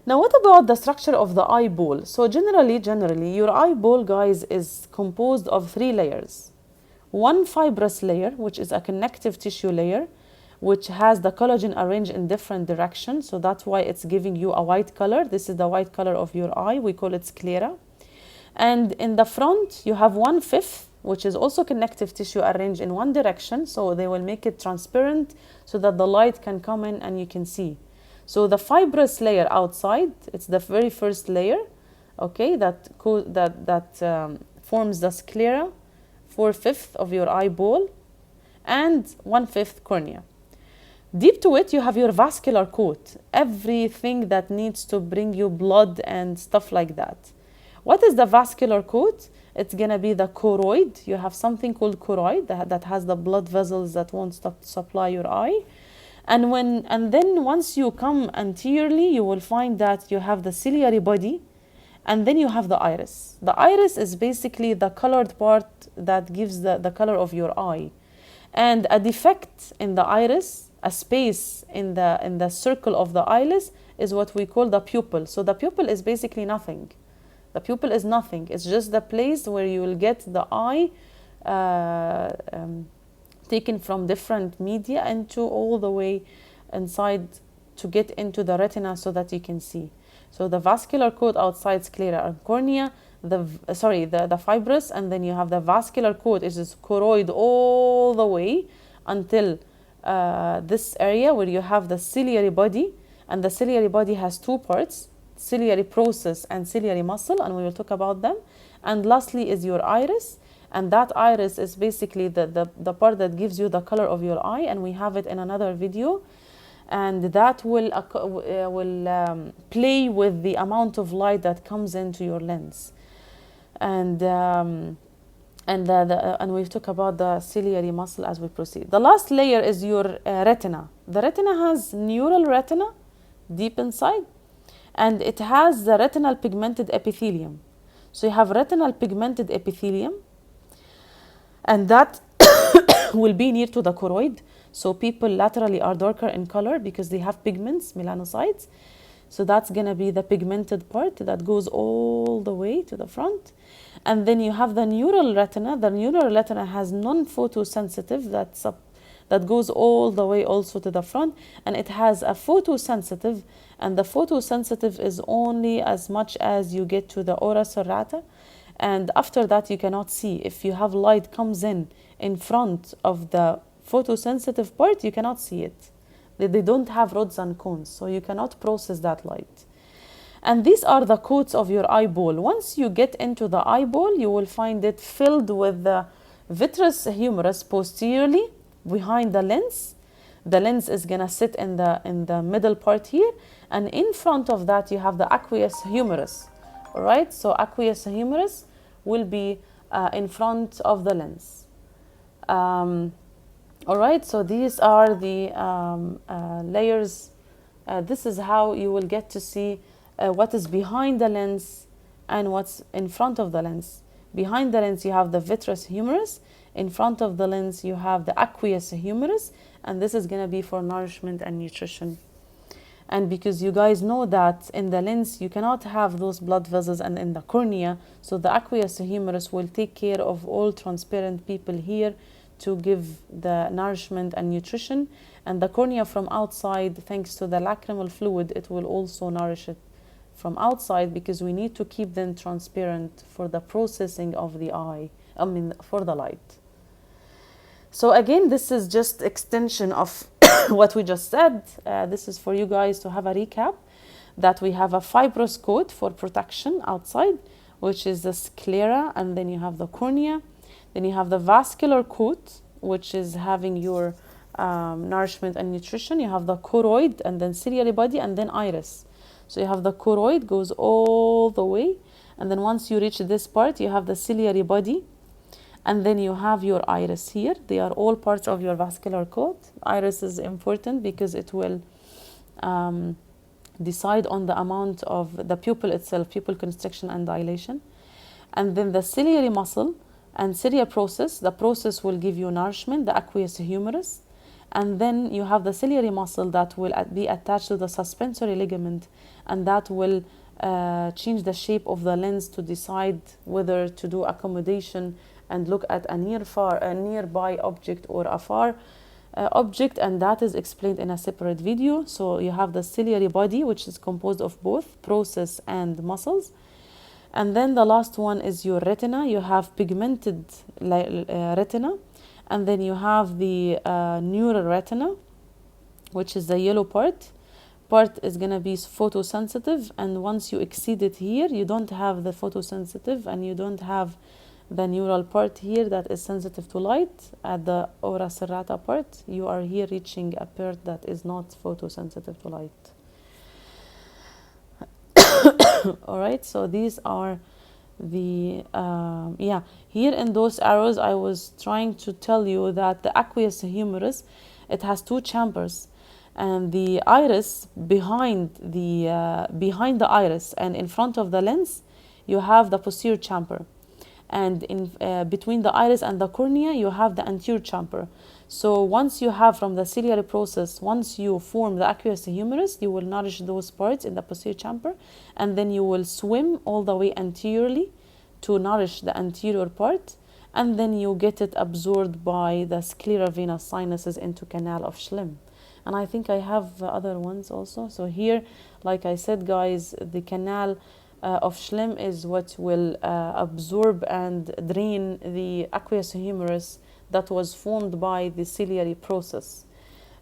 Now, what about the structure of the eyeball? So generally, your eyeball, guys, is composed of three layers. One fibrous layer, which is a connective tissue layer, which has the collagen arranged in different directions. So that's why it's giving you a white color. This is the white color of your eye. We call it sclera. And in the front, you have 1/5, which is also connective tissue arranged in one direction. So they will make it transparent so that the light can come in and you can see. So the fibrous layer outside, it's the very first layer, okay, that forms the sclera, 4/5 of your eyeball, and 1/5 cornea. Deep to it, you have your vascular coat, everything that needs to bring you blood and stuff like that. What is the vascular coat? It's gonna be the choroid. You have something called choroid that has the blood vessels that won't stop to supply your eye. And then once you come anteriorly, you will find that you have the ciliary body, and then you have the iris. The iris is basically the colored part that gives the color of your eye. And a defect in the iris, a space in the circle of the iris, is what we call the pupil. So the pupil is basically nothing. The pupil is nothing. It's just the place where you will get the eye taken from different media into all the way inside to get into the retina so that you can see. So the vascular coat outside sclera and cornea, the fibrous, and then you have the vascular coat, which is choroid all the way until this area where you have the ciliary body, and the ciliary body has two parts, ciliary process and ciliary muscle, and we will talk about them. And lastly is your iris, and that iris is basically the part that gives you the color of your eye, and we have it in another video. And that will play with the amount of light that comes into your lens. And we've talked about the ciliary muscle as we proceed. The last layer is your retina. The retina has neural retina deep inside, and it has the retinal pigmented epithelium. So you have retinal pigmented epithelium, and that will be near to the choroid. So people laterally are darker in color because they have pigments, melanocytes. So that's gonna be the pigmented part that goes all the way to the front. And then you have the neural retina. The neural retina has non-photosensitive that goes all the way also to the front, and it has a photosensitive, and the photosensitive is only as much as you get to the ora serrata, and after that you cannot see. If you have light comes in front of the photosensitive part, you cannot see it. They don't have rods and cones, so you cannot process that light. And these are the coats of your eyeball. Once you get into the eyeball, you will find it filled with the vitreous humerus posteriorly behind the lens. The lens is gonna sit in the middle part here, and in front of that you have the aqueous humerus. All right, so aqueous humerus will be in front of the lens. All right, so these are the layers. This is how you will get to see what is behind the lens and what's in front of the lens. Behind the lens you have the vitreous humerus. In front of the lens you have the aqueous humerus, and this is going to be for nourishment and nutrition. And because you guys know that in the lens you cannot have those blood vessels, and in the cornea, so the aqueous humerus will take care of all transparent people here to give the nourishment and nutrition. And the cornea from outside, thanks to the lacrimal fluid, it will also nourish it from outside, because we need to keep them transparent for the processing of the eye, for the light. So again, this is just extension of what we just said. This is for you guys to have a recap, that we have a fibrous coat for protection outside, which is the sclera, and then you have the cornea. Then you have the vascular coat, which is having your nourishment and nutrition. You have the choroid, and then ciliary body, and then iris. So you have the choroid goes all the way, and then once you reach this part, you have the ciliary body, and then you have your iris here. They are all parts of your vascular coat. Iris is important because it will decide on the amount of the pupil itself, pupil constriction and dilation. And then the ciliary muscle and ciliary process, the process will give you nourishment, the aqueous humerus. And then you have the ciliary muscle that will be attached to the suspensory ligament, and that will change the shape of the lens to decide whether to do accommodation and look at a nearby object or a far object, and that is explained in a separate video. So you have the ciliary body, which is composed of both process and muscles. And then the last one is your retina. You have pigmented retina, and then you have the neural retina, which is the yellow part is going to be photosensitive, and once you exceed it here, you don't have the photosensitive, and you don't have the neural part here that is sensitive to light. At the ora serrata part, you are here reaching a part that is not photosensitive to light. All right, so these are the here in those arrows I was trying to tell you that the aqueous humerus, it has two chambers, and the iris behind the iris and in front of the lens, you have the posterior chamber, and in between the iris and the cornea, you have the anterior chamber. So once you have from the ciliary process, once you form the aqueous humerus, you will nourish those parts in the posterior chamber, and then you will swim all the way anteriorly to nourish the anterior part, and then you get it absorbed by the sclerovenous sinuses into canal of Schlemm. And I think I have other ones also. So here, like I said, guys, the canal of Schlemm is what will absorb and drain the aqueous humerus that was formed by the ciliary process.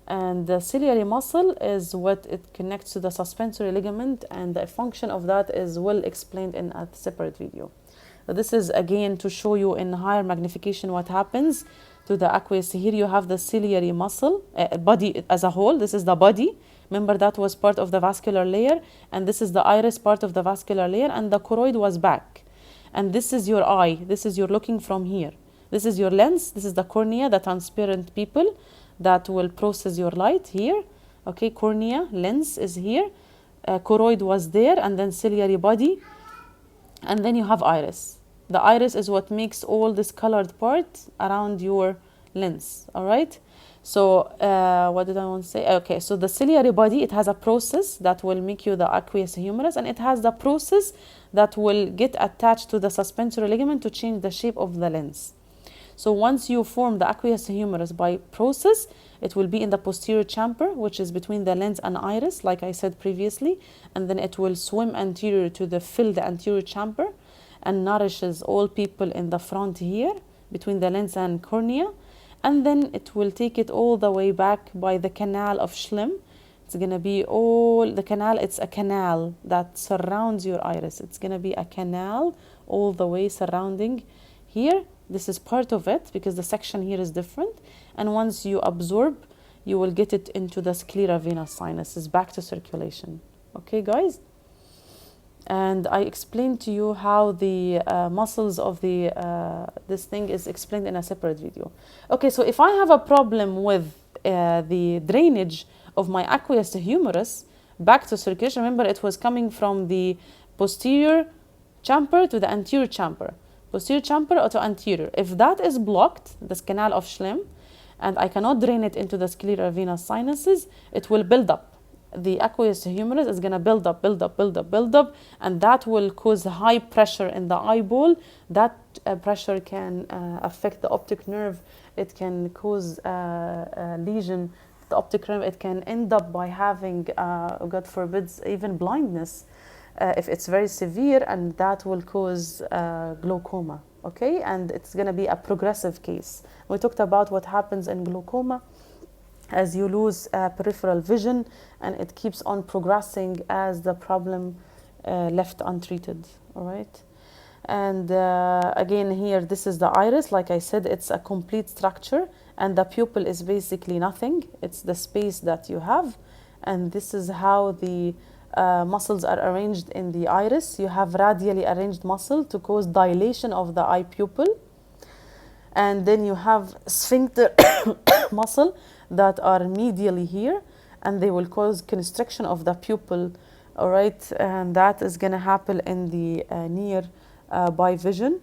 And the ciliary muscle is what it connects to the suspensory ligament, and the function of that is well explained in a separate video. So this is again to show you in higher magnification what happens to the aqueous. Here you have the ciliary muscle, body as a whole. This is the body. Remember, that was part of the vascular layer, and this is the iris, part of the vascular layer, and the choroid was back. And this is your eye. This is you're looking from here. This is your lens. This is the cornea, the transparent pupil that will process your light here. Okay, cornea, lens is here. Choroid was there, and then ciliary body. And then you have iris. The iris is what makes all this colored part around your lens. All right. So what did I want to say? Okay, so the ciliary body, it has a process that will make you the aqueous humerus, and it has the process that will get attached to the suspensory ligament to change the shape of the lens. So once you form the aqueous humerus by process, it will be in the posterior chamber, which is between the lens and iris, like I said previously, and then it will swim anterior to fill the anterior chamber and nourishes all people in the front here, between the lens and cornea. And then it will take it all the way back by the canal of Schlemm. It's going to be all the canal. It's a canal that surrounds your iris. It's going to be a canal all the way surrounding here. This is part of it because the section here is different. And once you absorb, you will get it into the sclerovenous sinuses, back to circulation. Okay, guys? And I explained to you how the muscles of this thing is explained in a separate video. Okay, so if I have a problem with the drainage of my aqueous humerus back to circulation, remember it was coming from the posterior chamber to the anterior chamber. Posterior chamber or to anterior. If that is blocked, this canal of Schlemm, and I cannot drain it into the sclerovenous sinuses, it will build up. The aqueous humerus is going to build up, and that will cause high pressure in the eyeball. That pressure can affect the optic nerve. It can cause a lesion. The optic nerve, it can end up by having, God forbid, even blindness if it's very severe, and that will cause glaucoma. Okay, and it's going to be a progressive case. We talked about what happens in glaucoma as you lose peripheral vision, and it keeps on progressing as the problem left untreated. All right. And again here, this is the iris. Like I said, it's a complete structure, and the pupil is basically nothing. It's the space that you have, and this is how the muscles are arranged in the iris. You have radially arranged muscle to cause dilation of the eye pupil, and then you have sphincter muscle that are medially here, and they will cause constriction of the pupil. All right, and that is going to happen in the near by vision.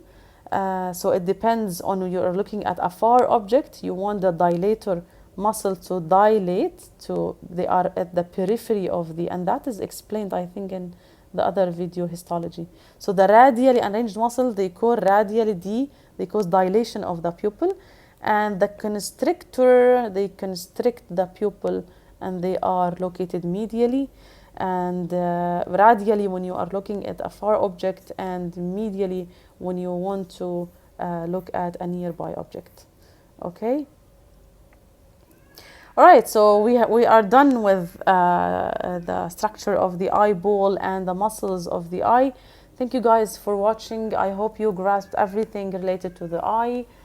So it depends on, you're looking at a far object, you want the dilator muscle to dilate, to they are at the periphery of the, and that is explained I think in the other video, histology. So the radially arranged muscle, they call radially D, they cause dilation of the pupil, and the constrictor, they constrict the pupil and they are located medially, and radially when you are looking at a far object, and medially when you want to look at a nearby object. Okay. All right, so we are done with the structure of the eyeball and the muscles of the eye. Thank you guys for watching. I hope you grasped everything related to the eye.